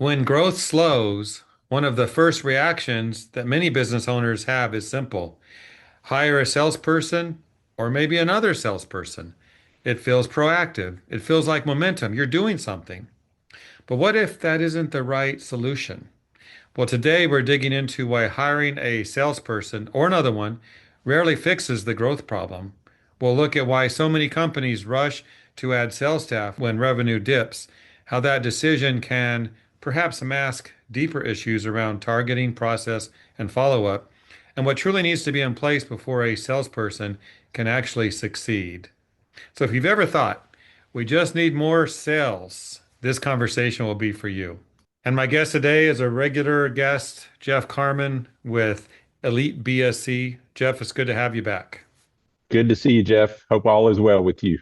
When growth slows, one of the first reactions that many business owners have is simple. Hire a salesperson or maybe another salesperson. It feels proactive. It feels like momentum. You're doing something. But what if that isn't the right solution? Well, today we're digging into why hiring a salesperson or another one rarely fixes the growth problem. We'll look at why so many companies rush to add sales staff when revenue dips, how that decision can perhaps mask deeper issues around targeting, process, and follow up, and what truly needs to be in place before a salesperson can actually succeed. So, if you've ever thought, we just need more sales, this conversation will be for you. And my guest today is a regular guest, Jeff Carmen with Elite BSC. Jeff, it's good to have you back. Good to see you, Jeff. Hope all is well with you.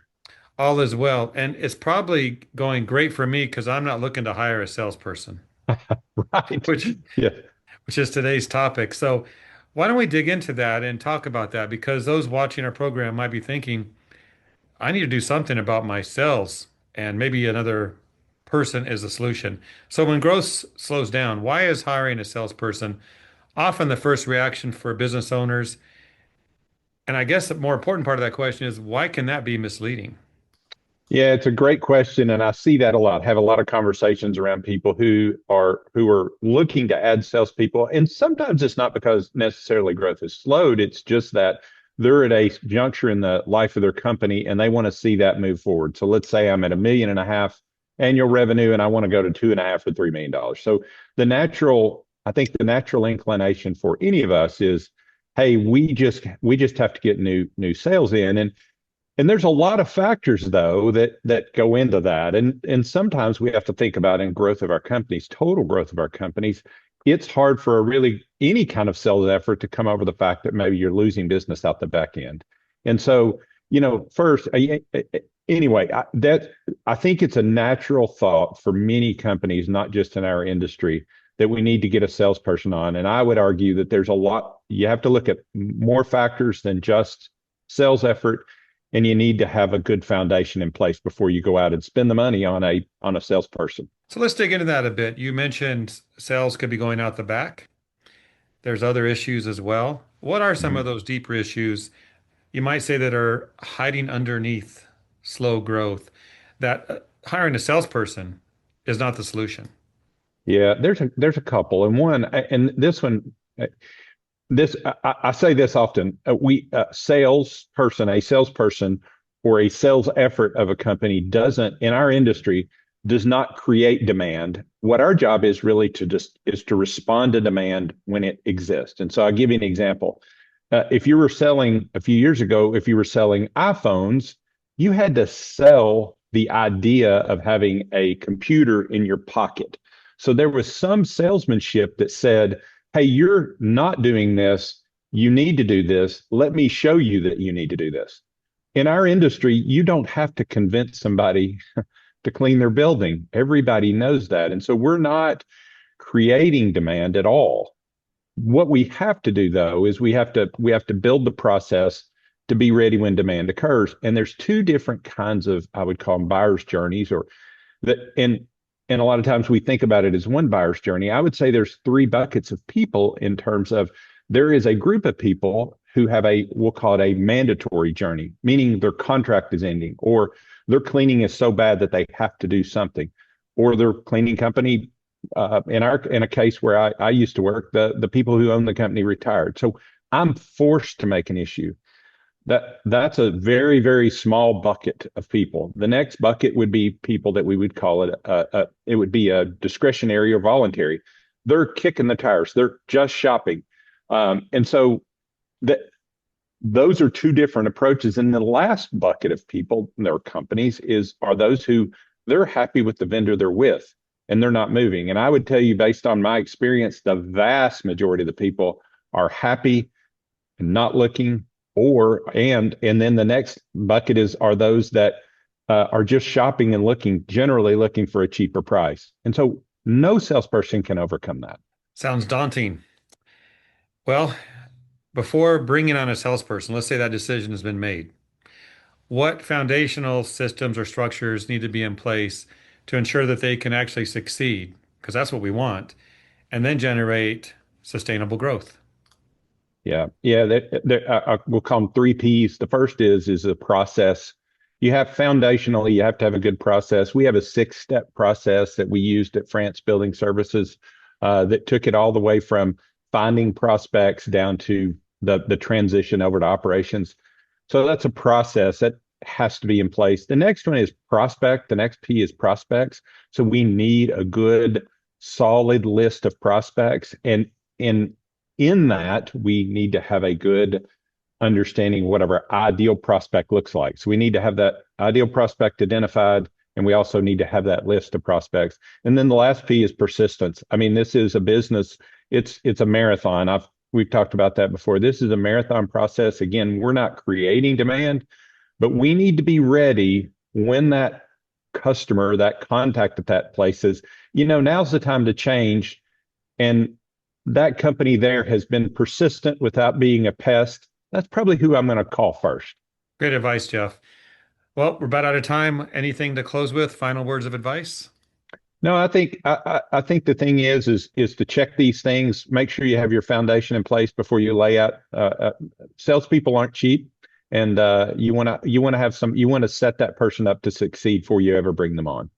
All is well. And it's probably going great for me because I'm not looking to hire a salesperson, Right. which Yeah. which is today's topic. So why don't we dig into that and talk about that? Because those watching our program might be thinking, I need to do something about my sales, and maybe another person is the solution. So when growth slows down, why is hiring a salesperson often the first reaction for business owners? And I guess the more important part of that question is why can that be misleading? Yeah, it's a great question, and I see that a lot. Have a lot of conversations around people who are looking to add salespeople, and sometimes it's not because necessarily growth has slowed. It's just that they're at a juncture in the life of their company, and they want to see that move forward. So let's say I'm at 1.5 million annual revenue, and I want to go to 2.5 or $3 million. So I think the natural inclination for any of us is, hey, we just have to get new sales in, and there's a lot of factors though that go into that. And sometimes we have to think about in growth of our companies, total growth of our companies, it's hard for a really any kind of sales effort to come over the fact that maybe you're losing business out the back end. And so, first, anyway, I think it's a natural thought for many companies, not just in our industry, that we need to get a salesperson on. And I would argue that there's a lot, you have to look at more factors than just sales effort, and you need to have a good foundation in place before you go out and spend the money on a salesperson. So let's dig into that a bit. You mentioned sales could be going out the back. There's other issues as well. What are some of Mhm. those deeper issues you might say that are hiding underneath slow growth that hiring a salesperson is not the solution? Yeah, there's a couple, and and this one, I say this often. A salesperson, or a sales effort of a company doesn't in our industry does not create demand. What our job is really to respond to demand when it exists. And so I'll give you an example. If you were selling a few years ago, if you were selling iPhones, you had to sell the idea of having a computer in your pocket. So there was some salesmanship that said, hey, you're not doing this. You need to do this. Let me show you that you need to do this. In our industry, you don't have to convince somebody to clean their building. Everybody knows that. And so we're not creating demand at all. What we have to do though is we have to build the process to be ready when demand occurs. And there's two different kinds of, I would call them, buyer's journeys, or that and a lot of times we think about it as one buyer's journey. I would say there's three buckets of people in terms of there is a group of people who have we'll call it a mandatory journey, meaning their contract is ending, or their cleaning is so bad that they have to do something, or their cleaning company, in a case where I used to work, the people who own the company retired. So I'm forced to make an issue. That's a very, very small bucket of people. The next bucket would be people that we would call it would be a discretionary or voluntary. They're kicking the tires. They're just shopping. And so that those are two different approaches. And the last bucket of people, their companies, are those who they're happy with the vendor they're with and they're not moving. And I would tell you, based on my experience, the vast majority of the people are happy and not looking, and then the next bucket are those that are just shopping and generally looking for a cheaper price. And so no salesperson can overcome that. Sounds daunting. Well, before bringing on a salesperson, let's say that decision has been made. What foundational systems or structures need to be in place to ensure that they can actually succeed? because that's what we want, and then generate sustainable growth. Yeah, yeah. We'll call them three P's. The first is a process. You have foundationally, you have to have a good process. We have a six-step process that we used at France Building Services that took it all the way from finding prospects down to the transition over to operations. So that's a process that has to be in place. The next one is prospect. The next P is prospects. So we need a good, solid list of prospects, and in that, we need to have a good understanding of what our ideal prospect looks like. So we need to have that ideal prospect identified, and we also need to have that list of prospects. And then the last P is persistence. I mean, this is a business. It's a marathon. We've talked about that before. This is a marathon process. Again, we're not creating demand, but we need to be ready when that customer, that contact at that place is, now's the time to change. And that company there has been persistent without being a pest. That's probably who I'm going to call first. Great advice, Jeff. Well, we're about out of time. Anything to close with? Final words of advice? No, I think the thing is to check these things. Make sure you have your foundation in place before you lay out. Salespeople aren't cheap, and you want to set that person up to succeed before you ever bring them on.